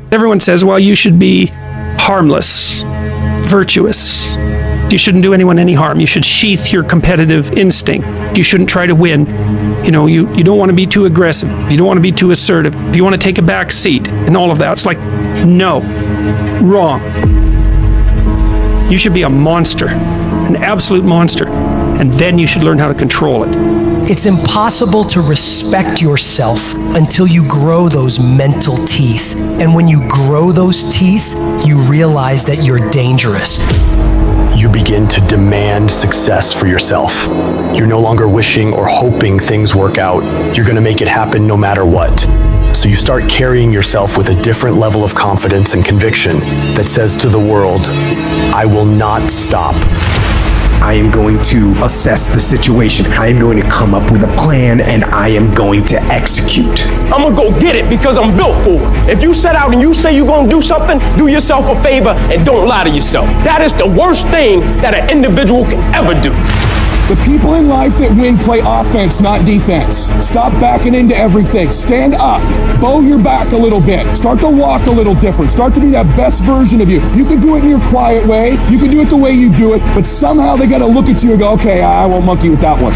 Everyone says, well, you should be harmless, virtuous. You shouldn't do anyone any harm. You should sheath your competitive instinct. You shouldn't try to win. You know, you don't want to be too aggressive. You don't want to be too assertive. You want to take a back seat and all of that. It's like, no, wrong. You should be a monster, an absolute monster. And then you should learn how to control it. It's impossible to respect yourself until you grow those mental teeth. And when you grow those teeth, you realize that you're dangerous. You begin to demand success for yourself. You're no longer wishing or hoping things work out. You're going to make it happen no matter what. So you start carrying yourself with a different level of confidence and conviction that says to the world, I will not stop. I am going to assess the situation. I am going to come up with a plan and I am going to execute. I'm gonna go get it because I'm built for it. If you set out and you say you're gonna do something, do yourself a favor and don't lie to yourself. That is the worst thing that an individual can ever do. The people in life that win play offense, not defense. Stop backing into everything. Stand up. Bow your back a little bit. Start to walk a little different. Start to be that best version of you. You can do it in your quiet way. You can do it the way you do it. But somehow they got to look at you and go, okay, I won't monkey with that one.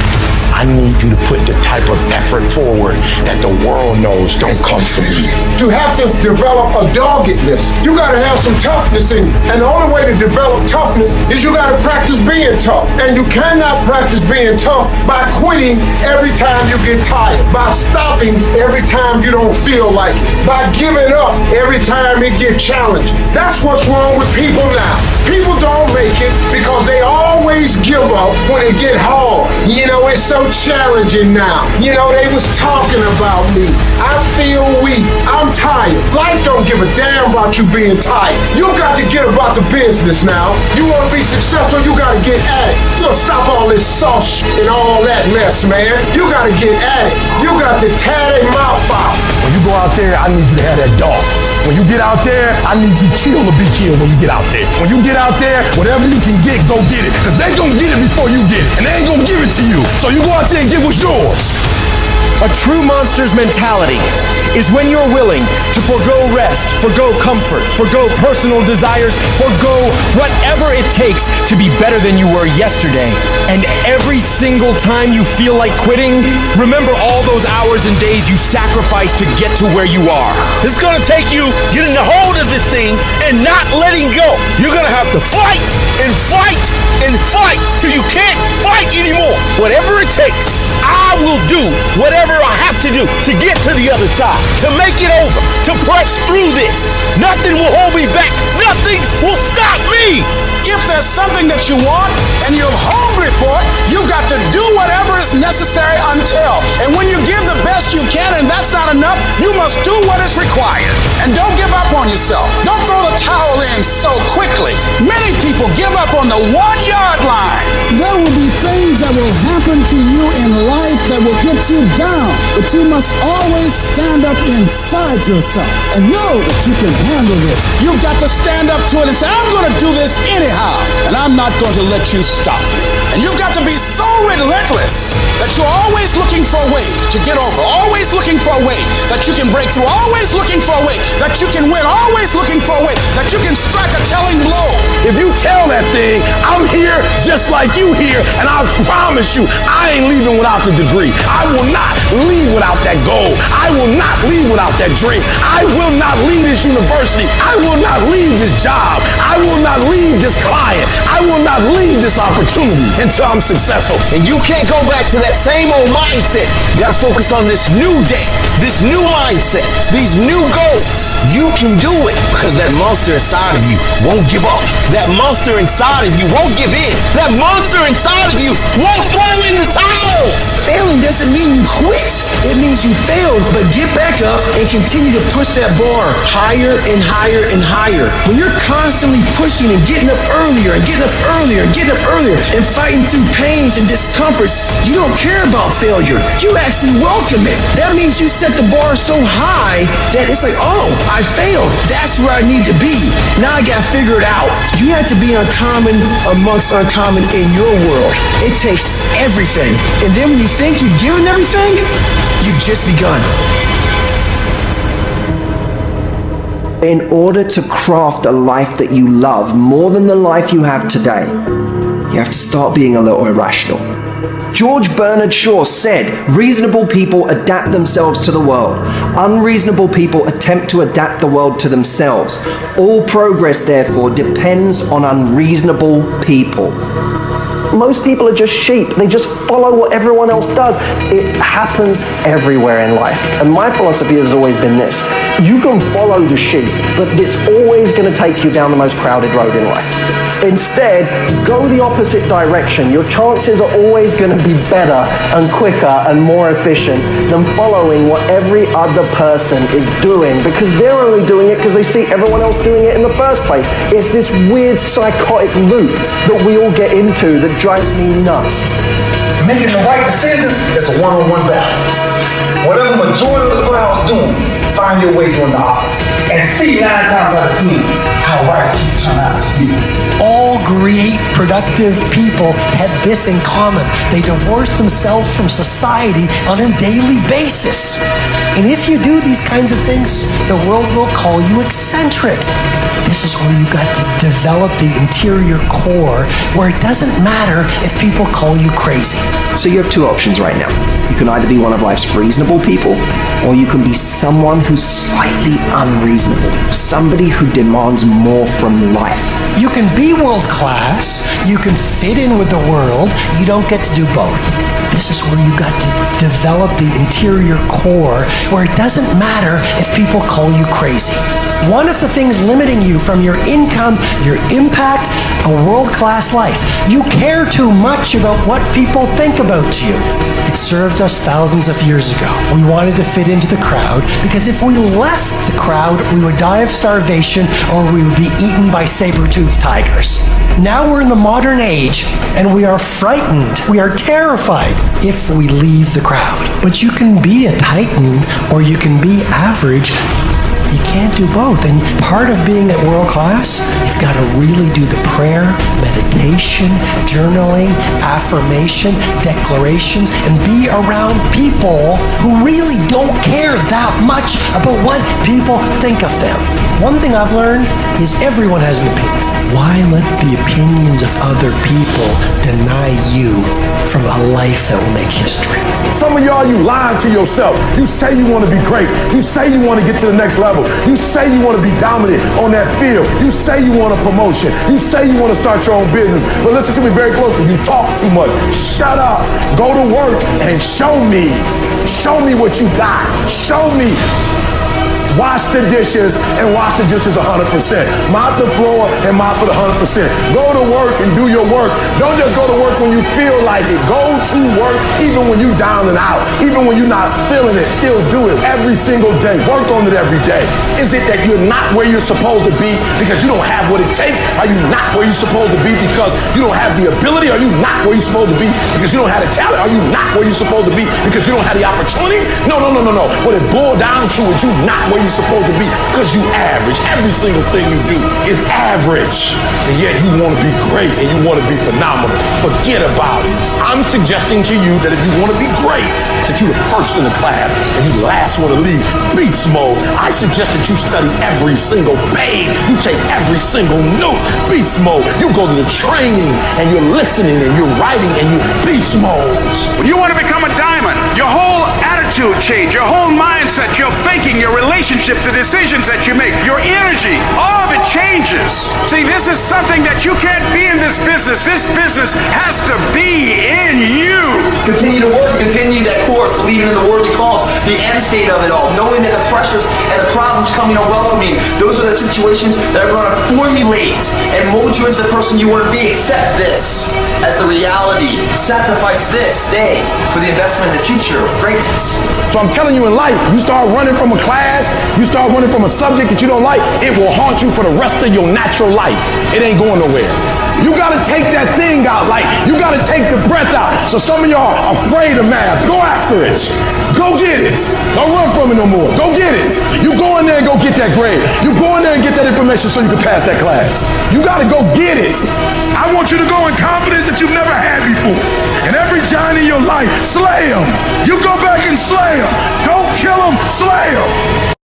I need you to put the type of effort forward that the world knows don't come from you. You have to develop a doggedness. You gotta have some toughness in you. And the only way to develop toughness is you gotta practice being tough. And you cannot practice being tough by quitting every time you get tired, by stopping every time you don't feel like it, by giving up every time it gets challenged. That's what's wrong with people now. People don't make it because they always give up when it get hard. You know, it's so challenging now. You know, they was talking about me. I feel weak. I'm tired. Life don't give a damn about you being tired. You got to get about the business now. You want to be successful, you got to get at it. You got to stop all this soft shit and all that mess, man. You got to get at it. You got to tear their mouth out. When you go out there, I need you to have that dog. When you get out there, I need you kill to be killed when you get out there. When you get out there, whatever you can get, go get it. Because they gonna get it before you get it. And they ain't gonna give it to you. So you go out there and get what's yours. A true monster's mentality is when you're willing to forgo rest, forgo comfort, forgo personal desires, forgo whatever it takes to be better than you were yesterday. And every single time you feel like quitting, remember all those hours and days you sacrificed to get to where you are. It's gonna take you getting a hold of this thing and not letting go. You're gonna have to fight and fight and fight till you can't fight anymore. Whatever it takes, I will do whatever I have to do to get to the other side, to make it over, to press through this. Nothing will hold me back. Nothing will stop me. If there's something that you want and you're hungry for it, you got to do whatever is necessary until. And when you give the best you can and that's not enough, you must do what is required. And don't give up on yourself. Don't throw the towel in so quickly. Many people give up on the 1-yard line. There will be things that will happen to you in life that will get you down, but you must always stand up inside yourself and know that you can handle this. You've got to stand up to it and say, I'm going to do this anyhow, and I'm not going to let you stop me. And you've got to be so relentless that you're always looking for a way to get over, always looking for a way that you can break through, always looking for a way that you can win, always looking for a way that you can strike a telling blow. If you tell that thing, I'm here just like you here, and I promise you, I ain't leaving without the degree. I will not leave without that goal. I will not leave without that dream. I will not leave this university. I will not leave this job. I will not leave this client. I will not leave this opportunity until I'm successful. And you can't go back to that same old mindset. You gotta focus on this new day, this new mindset, these new goals. You can do it because that monster inside of you won't give up. That monster inside of you won't give in. That monster inside of you won't throw in the towel. Failing doesn't mean you quit. It means you failed, but get back up and continue to push that bar higher and higher and higher. When you're constantly pushing and getting up earlier and getting up earlier and getting up earlier and fighting through pains and discomforts, you don't care about failure. You actually welcome it. That means you set the bar so high that it's like, oh, I failed. That's where I need to be. Now I gotta figure it out. You have to be uncommon amongst uncommon in your world. It takes everything. And then when you think you've given everything, you've just begun. In order to craft a life that you love more than the life you have today, you have to start being a little irrational. George Bernard Shaw said, reasonable people adapt themselves to the world. Unreasonable people attempt to adapt the world to themselves. All progress, therefore, depends on unreasonable people. Most people are just sheep. They just follow what everyone else does. It happens everywhere in life. And my philosophy has always been this. You can follow the sheep, but it's always going to take you down the most crowded road in life. Instead, go the opposite direction. Your chances are always going to be better and quicker and more efficient than following what every other person is doing, because they're only doing it because they see everyone else doing it in the first place. It's this weird psychotic loop that we all get into that drives me nuts. Making the right decisions is a one-on-one battle. Whatever majority of the crowd's doing, find your way doing the opposite. And see 9 times out of 10 how right you turn out to be. All great, productive people had this in common. They divorced themselves from society on a daily basis. And if you do these kinds of things, the world will call you eccentric. This is where you got to develop the interior core, where it doesn't matter if people call you crazy. So you have two options right now. You can either be one of life's reasonable people, or you can be someone who's slightly unreasonable, somebody who demands more from life. You can be world class, you can fit in with the world, you don't get to do both. This is where you got to develop the interior core, where it doesn't matter if people call you crazy. One of the things limiting you from your income, your impact, a world-class life. You care too much about what people think about you. It served us thousands of years ago. We wanted to fit into the crowd because if we left the crowd, we would die of starvation or we would be eaten by saber-toothed tigers. Now we're in the modern age and we are frightened, we are terrified if we leave the crowd. But you can be a titan or you can be average. You can't do both. And part of being at world class, you've got to really do the prayer, meditation, journaling, affirmation, declarations, and be around people who really don't care that much about what people think of them. One thing I've learned is everyone has an opinion. Why let the opinions of other people deny you from a life that will make history? Some of y'all, you lying to yourself. You say you want to be great. You say you want to get to the next level. You say you want to be dominant on that field. You say you want a promotion. You say you want to start your own business. But listen to me very closely. You talk too much. Shut up. Go to work and show me. Show me what you got. Show me. Wash the dishes and wash the dishes 100%. Mop the floor and mop it 100%. Go to work and do your work. Don't just go to work when you feel like it. Go to work even when you're down and out. Even when you're not feeling it, still do it every single day. Work on it every day. Is it that you're not where you're supposed to be because you don't have what it takes? Are you not where you're supposed to be because you don't have the ability? Are you not where you're supposed to be because you don't have the talent? Are you not where you're supposed to be because you don't have the opportunity? No. What it boiled down to is you not where you're supposed to be because you average. Every single thing you do is average. And yet you want to be great and you want to be phenomenal. Forget about it. I'm suggesting to you that if you want to be great, that you're the first in the class and you the last one to leave beast mode. I suggest that you study every single page. You take every single note. Beast mode. You go to the training and you're listening and you're writing and you're beast mode. When you want to become a diamond, your whole attitude change, your whole mindset, your thinking, your relationships, the decisions that you make, your energy, all of it changes. See, this is something that you can't be in this business. This business has to be in you. Continue to work, continue that course, believing in the worthy cause, the end state of it all, knowing that the pressures and the problems coming are welcoming. Those are the situations that are going to formulate and mold you into the person you want to be. Accept this as the reality. Sacrifice this day for the investment in the future of greatness. So I'm telling you, in life, you start running from a class, you start running from a subject that you don't like, it will haunt you for the rest of your natural life. It ain't going nowhere. You gotta take that thing out, like you gotta take the breath out. So some of y'all are afraid of math. Go after it. Go get it. Don't run from it no more. Go get it. You go in there and go get that grade. You go in there and get that information so you can pass that class. You gotta go get it. I want you to go in confidence that you've never had before. And every giant in your life, slay him. You go back and slay him. Don't kill him, slay him.